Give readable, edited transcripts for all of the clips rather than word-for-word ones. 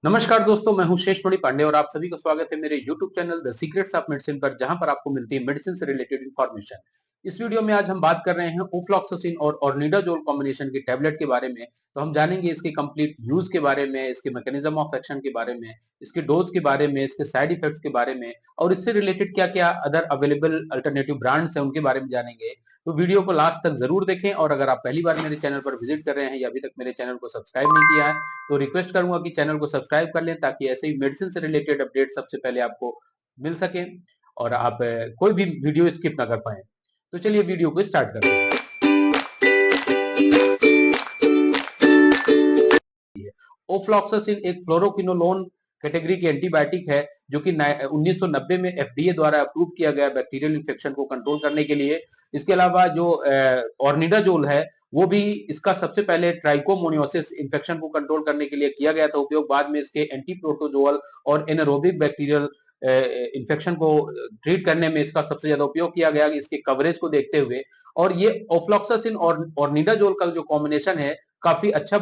नमस्कार दोस्तों, मैं हूं शेषमणि पांडे और आप सभी का स्वागत है मेरे YouTube channel the secrets of medicine पर, जहां पर आपको मिलती है मेडिसिन से रिलेटेड इंफॉर्मेशन। इस वीडियो में आज हम बात कर रहे हैं ओफ्लॉक्सासिन और ऑर्निडाजोल कॉम्बिनेशन की टैबलेट के बारे में। तो हम जानेंगे इसके कंप्लीट यूज के बारे में, इसके मैकेनिज्म ऑफ एक्शन के बारे में, इसके डोज के बारे में, इसके साइड इफेक्ट्स के बारे में और इससे रिलेटेड क्या-क्या अदर अवेलेबल अल्टरनेटिव ब्रांड्स हैं उनके बारे में जानेंगे। तो वीडियो को लास्ट तक जरूर देखें और अगर आप पहली बार मेरे चैनल पर विजिट कर रहे हैं या अभी तक मेरे चैनल को सब्सक्राइब नहीं किया है तो रिक्वेस्ट करूंगा कि चैनल को सब्सक्राइब कर लें ताकि ऐसे ही मेडिसिन से रिलेटेड अपडेट सबसे पहले आपको मिल सके और आप कोई भी वीडियो स्किप ना कर पाए। तो चलिए वीडियो को स्टार्ट करते हैं। ओफ्लॉक्सासिन एक फ्लोरोक्विनोलोन कैटेगरी की एंटीबायोटिक है जो कि 1990 में एफडीए द्वारा अप्रूव किया गया बैक्टीरियल इन्फेक्शन को कंट्रोल करने के लिए। इसके अलावा जो ऑर्निडाजोल है वो भी इसका सबसे पहले ट्राइकोमोनियोसिस इन्फेक्शन को कंट्रोल करने के लिए किया गया था उपयोग। बाद में इसके एंटी प्रोटोजोअल और एनारोबिक बैक्टीरियल इन्फेक्शन को ट्रीट करने में इसका सबसे ज्यादा उपयोग किया गया इसके कवरेज को देखते हुए। और ये ओफ्लॉक्सासिन और ऑर्निडाजोल का जो कॉम्बिनेशन है काफी अच्छा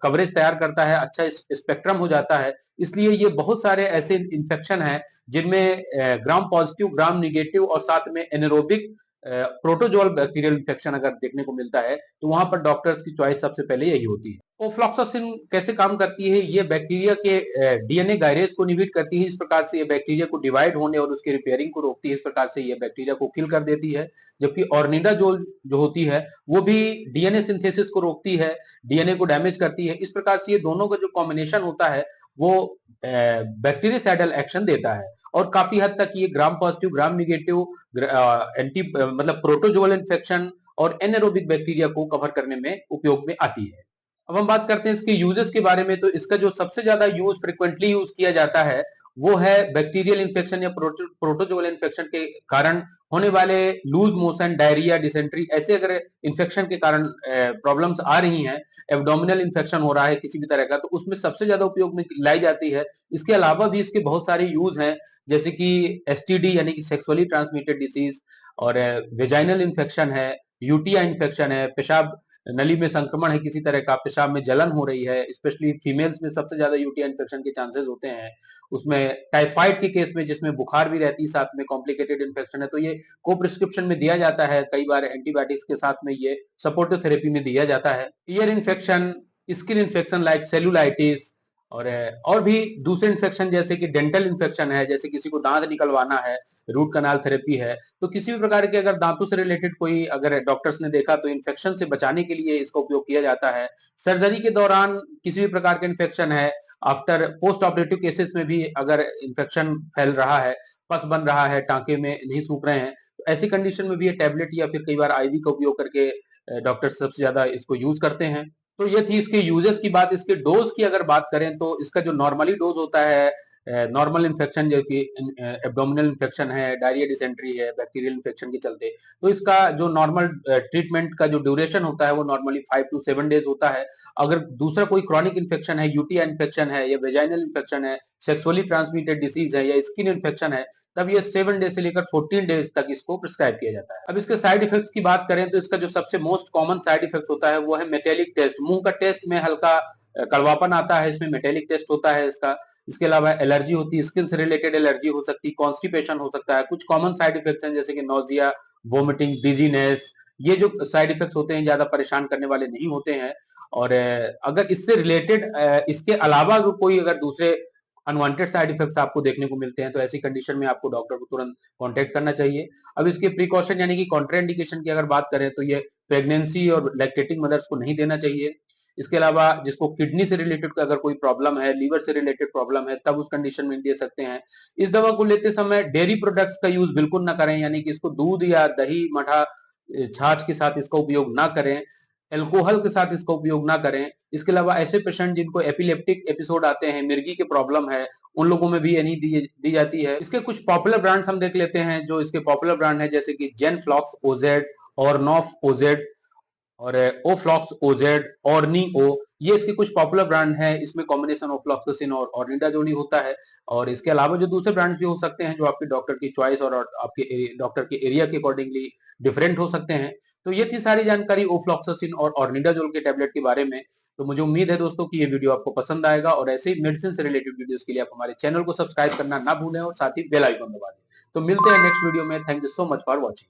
कवरेज तैयार करता है, अच्छा स्पेक्ट्रम हो जाता है। इसलिए ये बहुत सारे ऐसे इन्फेक्शन हैं जिनमें ग्राम पॉजिटिव, ग्राम निगेटिव और साथ में एनारोबिक प्रोटोजोअल बैक्टीरियल इन्फेक्शन अगर देखने को मिलता है तो वहां पर डॉक्टर्स की चॉइस सबसे पहले यही होती है। ओफ्लॉक्सासिन कैसे काम करती है? ये बैक्टीरिया के डीएनए गायरेज को इनहिबिट करती है। इस प्रकार से ये बैक्टीरिया को डिवाइड होने और उसकी रिपेयरिंग को रोकती है। इस प्रकार से ये बैक्टीरिया को किल कर देती है। जबकि ऑर्निडाजोल जो होती है वो भी डीएनए सिंथेसिस को रोकती है, डीएनए को डैमेज करती है। इस प्रकार से ये दोनों का जो कॉम्बिनेशन होता है वो बैक्टीरियासाइडल एक्शन देता है और काफी हद तक ये ग्राम पॉजिटिव, ग्राम निगेटिव एंटी मतलब प्रोटोजोअल इन्फेक्शन और एनारोबिक बैक्टीरिया को कवर करने में उपयोग में आती है। अब हम बात करते हैं इसके यूजेस के बारे में। तो इसका जो सबसे ज्यादा यूज फ्रिक्वेंटली यूज किया जाता है वो है बैक्टीरियल इन्फेक्शन या प्रोटोजोअल इन्फेक्शन के कारण होने वाले लूज मोशन, डायरिया, डिसेंट्री, ऐसे अगर इन्फेक्शन के कारण प्रॉब्लम्स आ रही हैं, एब्डोमिनल इन्फेक्शन हो रहा है किसी भी तरह का, तो उसमें सबसे ज्यादा उपयोग में लाई जाती है। इसके अलावा भी इसके बहुत सारे यूज हैं जैसे कि एसटीडी यानी कि सेक्सुअली ट्रांसमिटेड डिसीज और वेजाइनल इन्फेक्शन है, यूटीआई इन्फेक्शन है, पेशाब नली में संक्रमण है किसी तरह का, पेशाब में जलन हो रही है, स्पेशली फीमेल्स में सबसे ज्यादा यूटीआई इन्फेक्शन के चांसेस होते हैं। उसमें टाइफाइड के केस में जिसमें बुखार भी रहती है साथ में कॉम्प्लिकेटेड इन्फेक्शन है तो ये को प्रिस्क्रिप्शन में दिया जाता है। कई बार एंटीबायोटिक्स के साथ में ये सपोर्टिव थेरेपी में दिया जाता है। Ear infection, skin infection like cellulitis और भी दूसरे इन्फेक्शन जैसे कि डेंटल इन्फेक्शन है, जैसे किसी को दांत निकलवाना है, रूट कनाल थेरेपी है। तो किसी भी प्रकार के अगर दांतों से रिलेटेड कोई अगर डॉक्टर्स ने देखा तो इन्फेक्शन से बचाने के लिए इसका उपयोग किया जाता है। सर्जरी के दौरान किसी भी प्रकार का इन्फेक्शन है, आफ्टर पोस्ट ऑपरेटिव केसेस में भी अगर इन्फेक्शन फैल रहा है, पस बन रहा है, टांके में नहीं सूख रहे हैं, तो ऐसी कंडीशन में भी ये टैबलेट या फिर कई बार आईवी का उपयोग करके डॉक्टर सबसे ज्यादा इसको यूज करते हैं। तो ये थी इसके यूजेस की बात। इसके डोज की अगर बात करें तो इसका जो नॉर्मली डोज होता है, नॉर्मल इन्फेक्शन जो कि एब्डोमिनल इन्फेक्शन है, डायरिया, डिसेंट्री है बैक्टीरियल इन्फेक्शन के चलते, तो इसका जो नॉर्मल ट्रीटमेंट का जो ड्यूरेशन होता है वो नॉर्मली 5 टू 7 डेज होता है। अगर दूसरा कोई क्रॉनिक इन्फेक्शन है, यूटीआई इन्फेक्शन है या वेजाइनल इन्फेक्शन है, सेक्सुअली ट्रांसमिटेड डिसीज है या स्किन इन्फेक्शन है, तब ये 7 डेज से लेकर 14 डेज तक इसको प्रिस्क्राइब किया जाता है। अब इसके साइड इफेक्ट्स की बात करें तो इसका जो सबसे मोस्ट कॉमन साइड इफेक्ट होता है वो है मेटेलिक टेस्ट। मुंह का टेस्ट में हल्का कड़वापन आता है, इसमें मेटेलिक टेस्ट होता है इसका। इसके अलावा एलर्जी होती है, स्किन से रिलेटेड एलर्जी हो सकती है, कॉन्स्टिपेशन हो सकता है। कुछ कॉमन साइड इफेक्ट्स हैं जैसे कि नोजिया, वोमिटिंग, डिजीनेस। ये जो साइड इफेक्ट्स होते हैं ज्यादा परेशान करने वाले नहीं होते हैं। और अगर इससे रिलेटेड इसके अलावा अगर कोई अगर दूसरे अनवांटेड साइड इफेक्ट्स आपको देखने को मिलते हैं तो ऐसी कंडीशन में आपको डॉक्टर को तुरंत कांटेक्ट करना चाहिए। अब इसके प्रिकॉशन यानी कि कॉन्ट्राइंडिकेशन की अगर बात करें तो ये प्रेगनेंसी और लैक्टेटिंग मदर्स को नहीं देना चाहिए। इसके अलावा जिसको किडनी से रिलेटेड अगर कोई प्रॉब्लम है, लीवर से रिलेटेड प्रॉब्लम है, तब उस कंडीशन में दे सकते हैं। इस दवा को लेते समय डेयरी प्रोडक्ट्स का यूज बिल्कुल ना करें, यानी कि इसको दूध या दही, मठा, छाछ के साथ इसका उपयोग ना करें, एल्कोहल के साथ इसका उपयोग ना करें। इसके अलावा ऐसे पेशेंट जिनको एपिलेप्टिक एपिसोड आते हैं, मिर्गी की प्रॉब्लम है, उन लोगों में भी ये नहीं दी जाती है। इसके कुछ पॉपुलर ब्रांड्स हम देख लेते हैं। जो इसके पॉपुलर ब्रांड है जैसे कि जेनफ्लॉक्स ओजेड, ऑर्नॉफ ओजेड और ओफ्लॉक्स ओजेड, ऑर्नी ओ। ये इसके कुछ पॉपुलर ब्रांड हैं, इसमें कॉम्बिनेशन ऑफ फ्लॉक्सासिन और ऑर्निडाज़ोलिन होता है। और इसके अलावा जो दूसरे ब्रांड्स भी हो सकते हैं, जो आपके डॉक्टर की चॉइस और आपके डॉक्टर के एरिया के अकॉर्डिंगली डिफरेंट हो सकते हैं। तो ये थी सारी जानकारी ओफ्लॉक्सासिन और ऑर्निडाज़ोल के टैबलेट के बारे में। तो मुझे उम्मीद है दोस्तों कि ये वीडियो आपको पसंद आएगा, और ऐसे ही मेडिसिन से रिलेटेड वीडियोस के लिए आप हमारे चैनल को सब्सक्राइब करना ना भूलें और साथ ही बेल आइकन दबा दें। तो मिलते हैं नेक्स्ट वीडियो में। Thank you so much for watching.